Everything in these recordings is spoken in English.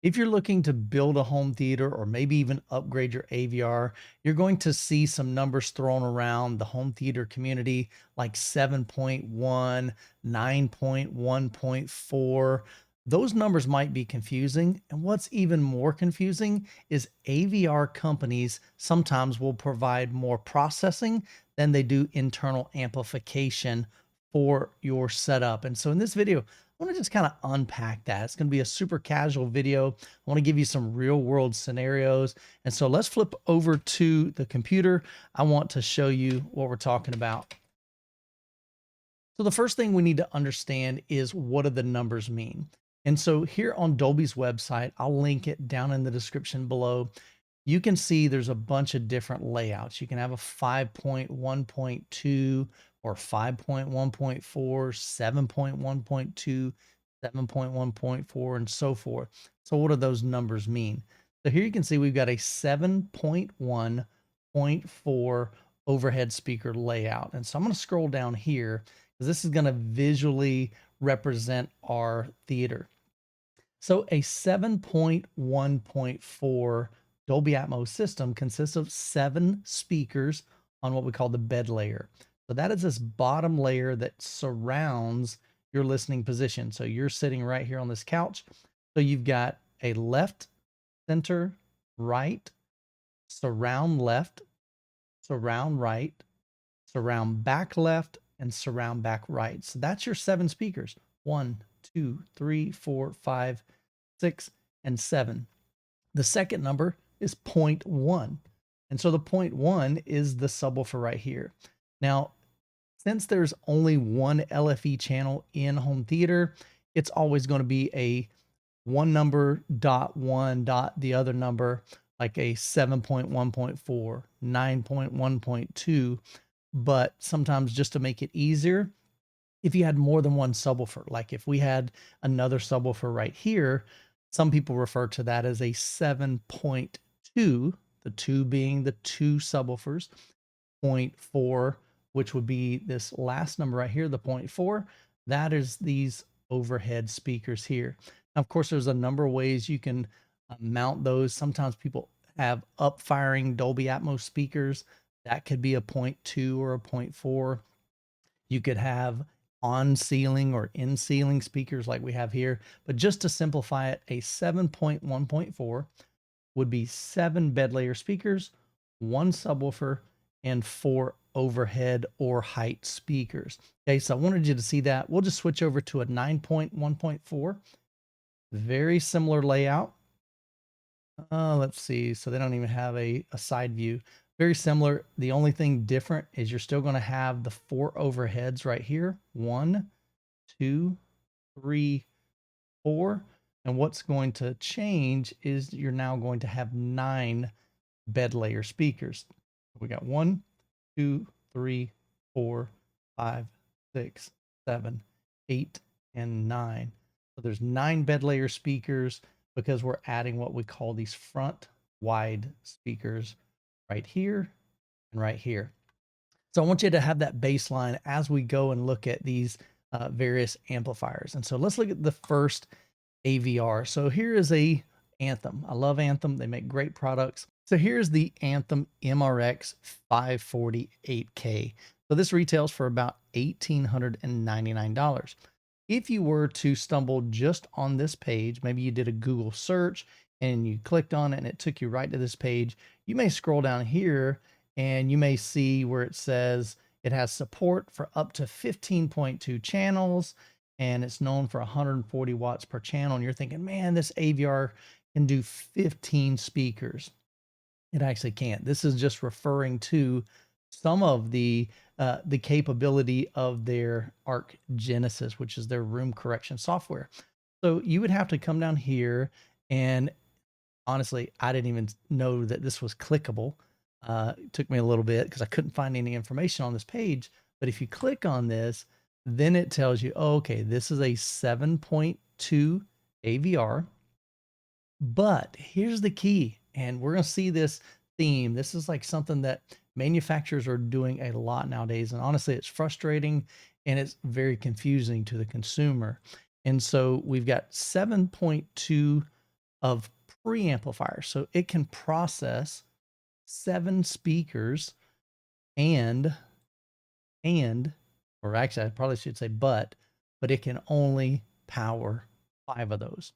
If you're looking to build a home theater or maybe even upgrade your AVR, you're going to see some numbers thrown around the home theater community like 7.1, 9.1.4. Those numbers might be confusing. And what's even more confusing is AVR companies sometimes will provide more processing than they do internal amplification for your setup. And so in this video, I want to just kind of unpack that. It's going to be a super casual video. I want to give you some real world scenarios. And so let's flip over to the computer. I want to show you what we're talking about. So the first thing we need to understand is, what do the numbers mean? And so here on Dolby's website, I'll link it down in the description below. You can see there's a bunch of different layouts. You can have a 5.1.2 or 5.1.4, 7.1.2, 7.1.4, and so forth. So what do those numbers mean? So here you can see we've got a 7.1.4 overhead speaker layout. And so I'm going to scroll down here because this is going to visually represent our theater. So a 7.1.4 Dolby Atmos system consists of 7 speakers on what we call the bed layer. So that is this bottom layer that surrounds your listening position. So you're sitting right here on this couch. So you've got a left, center, right, surround left, surround right, surround back left, and surround back right. So that's your 7 speakers. 1, 2, 3, 4, 5, 6, and 7. The second number is 0.1. And so the 0.1 is the subwoofer right here. Now, since there's only one LFE channel in home theater, it's always going to be a one number dot one dot the other number, like a 7.1.4, 9.1.2. But sometimes, just to make it easier, if you had more than one subwoofer, like if we had another subwoofer right here, some people refer to that as a 7.2, the 2 being the 2 subwoofers, 0.4, which would be this last number right here, the 0.4. That is these overhead speakers here. Now, of course, there's a number of ways you can mount those. Sometimes people have up-firing Dolby Atmos speakers. That could be a 0.2 or a 0.4. You could have on ceiling or in ceiling speakers like we have here. But just to simplify it, a 7.1.4 would be 7 bed layer speakers, 1 subwoofer, and 4 overhead or height speakers. Okay, so I wanted you to see that. We'll just switch over to a 9.1.4. Very similar layout. Let's see. So they don't even have a side view. Very similar. The only thing different is you're still going to have the 4 overheads right here. 1, 2, 3, 4. And what's going to change is you're now going to have 9 bed layer speakers. We got 1, 2, 3, 4, 5, 6, 7, 8, and 9. So there's 9 bed layer speakers because we're adding what we call these front wide speakers right here and right here. So I want you to have that baseline as we go and look at these various amplifiers. And so let's look at the first AVR. So here is a Anthem. I love Anthem. They make great products. So here's the Anthem MRX 548K. So this retails for about $1,899. If you were to stumble just on this page, maybe you did a Google search and you clicked on it and it took you right to this page, you may scroll down here and you may see where it says it has support for up to 15.2 channels and it's known for 140 watts per channel. And you're thinking, man, this AVR can do 15 speakers. It actually can't. This is just referring to some of the capability of their Arc Genesis, which is their room correction software. So you would have to come down here, and honestly, I didn't even know that this was clickable. It took me a little bit because I couldn't find any information on this page. But if you click on this, then it tells you, oh, okay, this is a 7.2 AVR. But here's the key, and we're going to see this theme. This is like something that manufacturers are doing a lot nowadays. And honestly, it's frustrating and it's very confusing to the consumer. And so we've got 7.2 of preamplifiers. So it can process 7 speakers and or actually I probably should say but it can only power 5 of those.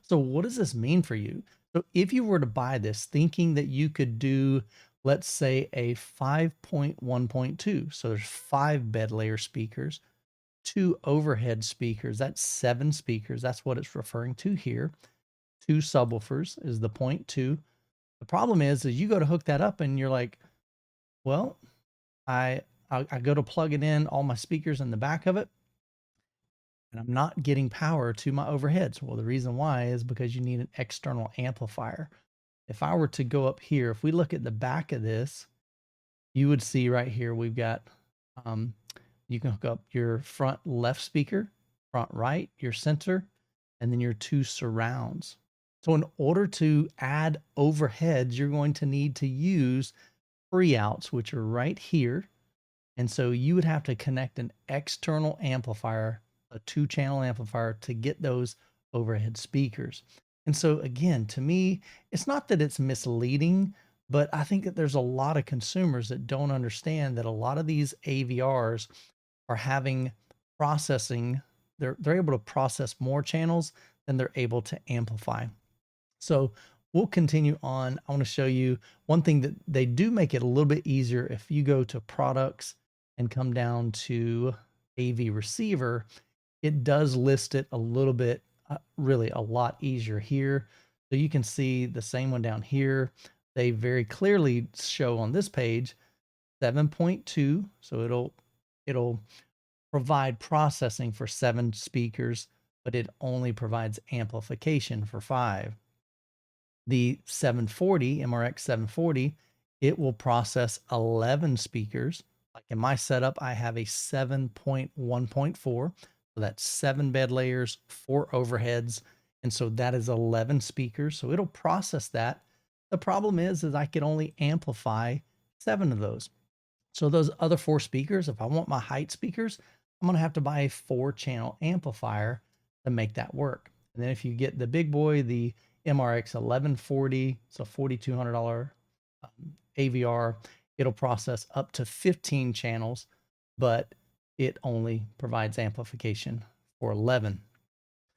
So what does this mean for you? So if you were to buy this thinking that you could do, let's say, a 5.1.2, so there's 5 bed layer speakers, 2 overhead speakers, that's 7 speakers, that's what it's referring to here. 2 subwoofers is the 0.2. The problem is you go to hook that up and you're like, well, I go to plug it in, all my speakers in the back of it, and I'm not getting power to my overheads. Well, the reason why is because you need an external amplifier. If I were to go up here, if we look at the back of this, you would see right here, we've got, you can hook up your front left speaker, front right, your center, and then your 2 surrounds. So in order to add overheads, you're going to need to use pre-outs, which are right here. And so you would have to connect an external amplifier, a 2-channel amplifier, to get those overhead speakers. And so again, to me, it's not that it's misleading, but I think that there's a lot of consumers that don't understand that a lot of these AVRs are having processing, they're able to process more channels than they're able to amplify. So we'll continue on. I want to show you one thing that they do make it a little bit easier. If you go to products and come down to AV receiver, it does list it a little bit, really a lot easier here. So you can see the same one down here. They very clearly show on this page 7.2. So it'll provide processing for 7 speakers, but it only provides amplification for 5. The 740, MRX 740, it will process 11 speakers. Like in my setup, I have a 7.1.4. So that's 7 bed layers, 4 overheads. And so that is 11 speakers. So it'll process that. The problem is I can only amplify 7 of those. So those other 4 speakers, if I want my height speakers, I'm going to have to buy a 4-channel amplifier to make that work. And then if you get the big boy, the MRX 1140, so $4,200 AVR, it'll process up to 15 channels, but it only provides amplification for 11.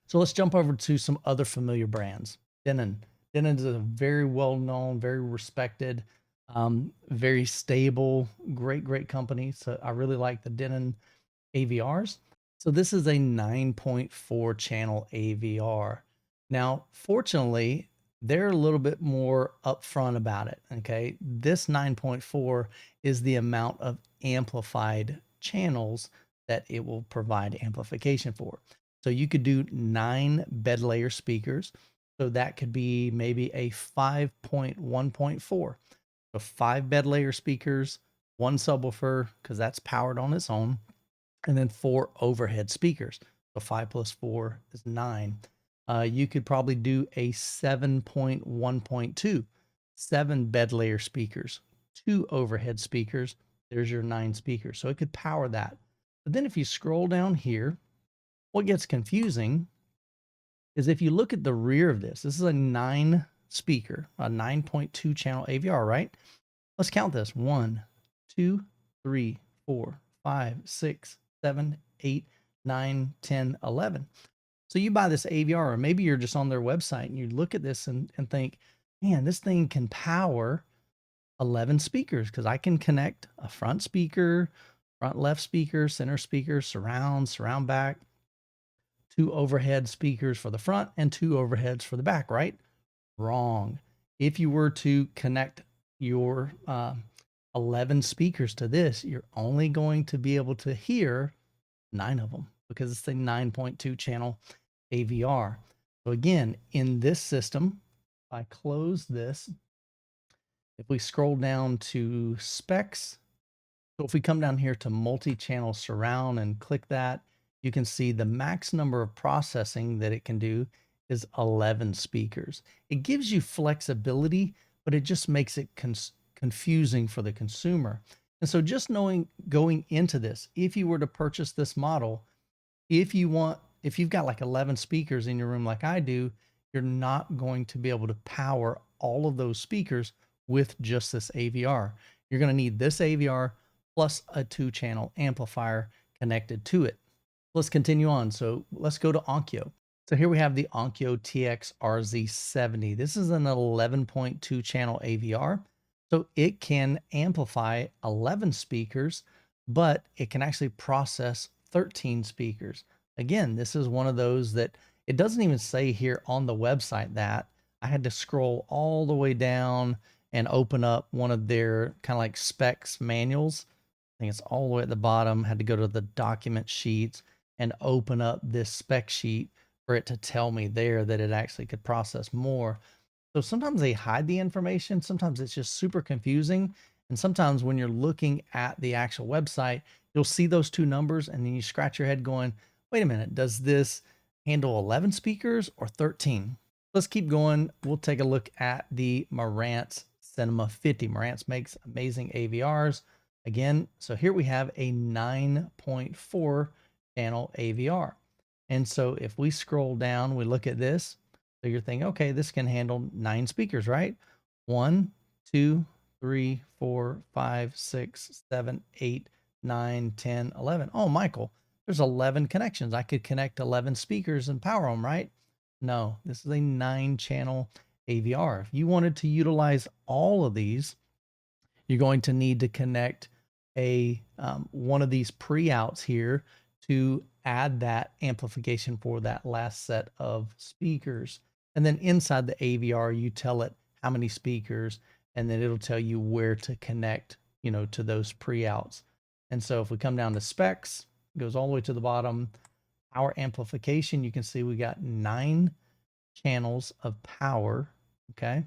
So let's jump over to some other familiar brands. Denon. Denon is a very well-known, very respected, very stable, great company. So I really like the Denon AVRs. So this is a 9.4 channel AVR. Now, fortunately, they're a little bit more upfront about it. Okay. This 9.4 is the amount of amplified channels that it will provide amplification for. So you could do 9 bed layer speakers. So that could be maybe a 5.1.4. So 5 bed layer speakers, 1 subwoofer, because that's powered on its own, and then 4 overhead speakers. So 5 plus 4 is 9. You could probably do a 7.1.2, 7 bed layer speakers, 2 overhead speakers. There's your 9 speakers. So it could power that. But then if you scroll down here, what gets confusing is if you look at the rear of this, this is a 9 speaker, a 9.2 channel AVR, right? Let's count this. 1, 2, 3, 4, 5, 6, 7, 8, 9, 10, 11. So you buy this AVR, or maybe you're just on their website and you look at this and think, man, this thing can power 11 speakers because I can connect a front speaker, front left speaker, center speaker, surround back, 2 overhead speakers for the front and 2 overheads for the back, right? Wrong. If you were to connect your 11 speakers to this, you're only going to be able to hear 9 of them because it's a 9.2 channel AVR. So again, in this system, if I close this, if we scroll down to specs, so if we come down here to multi-channel surround and click that, you can see the max number of processing that it can do is 11 speakers. It gives you flexibility, but it just makes it confusing for the consumer. And so just knowing going into this, if you were to purchase this model, if you've got like 11 speakers in your room like I do, you're not going to be able to power all of those speakers with just this AVR. You're going to need this AVR plus a 2-channel amplifier connected to it. Let's continue on. So let's go to Onkyo. So here we have the Onkyo TX-RZ70. This is an 11.2 channel AVR. So it can amplify 11 speakers, but it can actually process 13 speakers. Again, this is one of those that it doesn't even say here on the website that. I had to scroll all the way down and open up one of their kind of like specs manuals. I think it's all the way at the bottom. Had to go to the document sheets and open up this spec sheet for it to tell me there that it actually could process more. So sometimes they hide the information. Sometimes it's just super confusing. And sometimes when you're looking at the actual website, you'll see those two numbers and then you scratch your head going, wait a minute, does this handle 11 speakers or 13? Let's keep going. We'll take a look at the Marantz Cinema 50. Marantz makes amazing AVRs. Again, so here we have a 9.4 channel AVR. And so if we scroll down, we look at this. So you're thinking, okay, this can handle 9 speakers, right? 1, 2, 3, 4, 5, 6, 7, 8, 9, 10, 11. Oh, Michael, there's 11 connections. I could connect 11 speakers and power them, right? No, this is a 9-channel AVR. If you wanted to utilize all of these, you're going to need to connect a one of these pre-outs here to add that amplification for that last set of speakers. And then inside the AVR, you tell it how many speakers, and then it'll tell you where to connect, to those pre-outs. And so if we come down to specs, it goes all the way to the bottom. Our amplification, you can see we got 9 channels of power. Okay.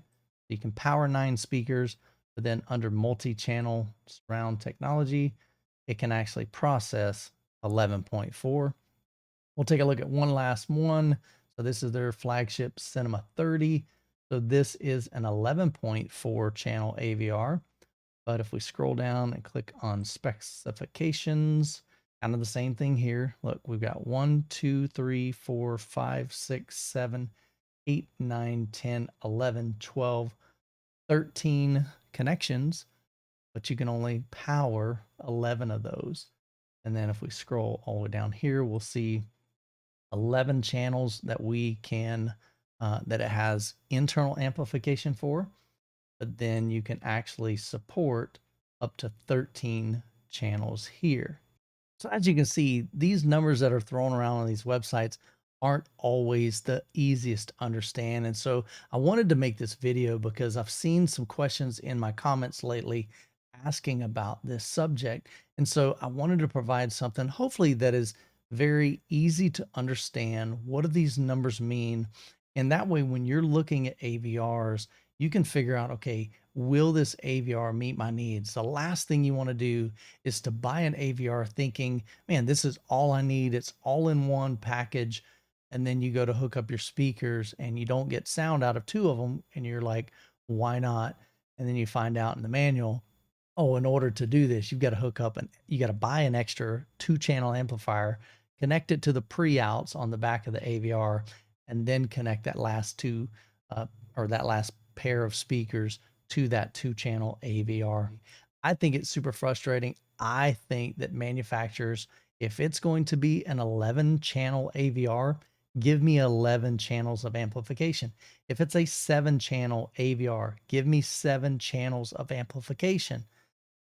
You can power 9 speakers, but then under multi-channel surround technology, it can actually process 11.4. We'll take a look at one last one. So this is their flagship Cinema 30. So this is an 11.4 channel AVR. But if we scroll down and click on specifications, kind of the same thing here. Look, we've got 1, 2, 3, 4, 5, 6, 7, 8, 9, 10, 11, 12, 13 connections, but you can only power 11 of those. And then if we scroll all the way down here, we'll see 11 channels that we can, that it has internal amplification for, but then you can actually support up to 13 channels here. So as you can see, these numbers that are thrown around on these websites aren't always the easiest to understand. And so I wanted to make this video because I've seen some questions in my comments lately asking about this subject. And so I wanted to provide something hopefully that is very easy to understand. What do these numbers mean? And that way, when you're looking at AVRs, you can figure out, okay, will this AVR meet my needs? The last thing you want to do is to buy an AVR thinking, man, this is all I need. It's all in one package. And then you go to hook up your speakers and you don't get sound out of 2 of them. And you're like, why not? And then you find out in the manual, oh, in order to do this, you've got to hook up and you got to buy an extra 2-channel amplifier, connect it to the pre-outs on the back of the AVR, and then connect that last 2 or that last pair of speakers to that 2-channel AVR. I think it's super frustrating. I think that manufacturers, if it's going to be an 11-channel AVR, give me 11 channels of amplification. If it's a 7-channel AVR, give me 7 channels of amplification.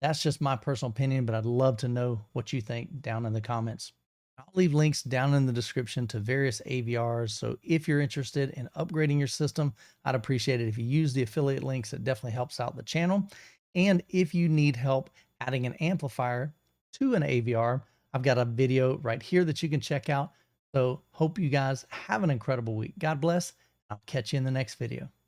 That's just my personal opinion, but I'd love to know what you think down in the comments. I'll leave links down in the description to various AVRs. So if you're interested in upgrading your system, I'd appreciate it if you use the affiliate links. It definitely helps out the channel. And if you need help adding an amplifier to an AVR, I've got a video right here that you can check out. So hope you guys have an incredible week. God bless. I'll catch you in the next video.